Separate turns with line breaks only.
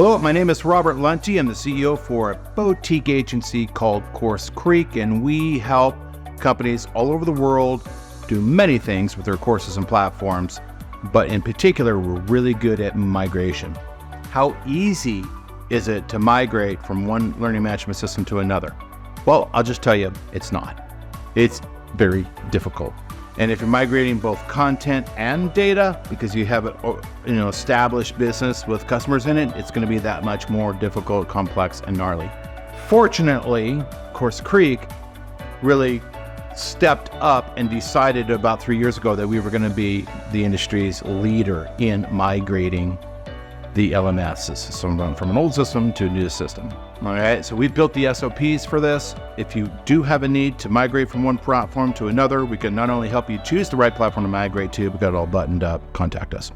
Hello, my name is Robert Lunte. I'm the CEO for a boutique agency called CourseCREEK, and we help companies all over the world do many things with their courses and platforms, but in particular, we're really good at migration. How easy is it to migrate from one learning management system to another? Well, I'll just tell you, it's not. It's very difficult. And if you're migrating both content and data, because you have an established business with customers in it, it's going to be that much more difficult, complex, and gnarly. Fortunately, CourseCREEK really stepped up and decided about 3 years ago that we were going to be the industry's leader in migrating the LMS system from an old system to a new system. All right, so we built the SOPs for this. If you do have a need to migrate from one platform to another, we can not only help you choose the right platform to migrate to, but got it all buttoned up. Contact us.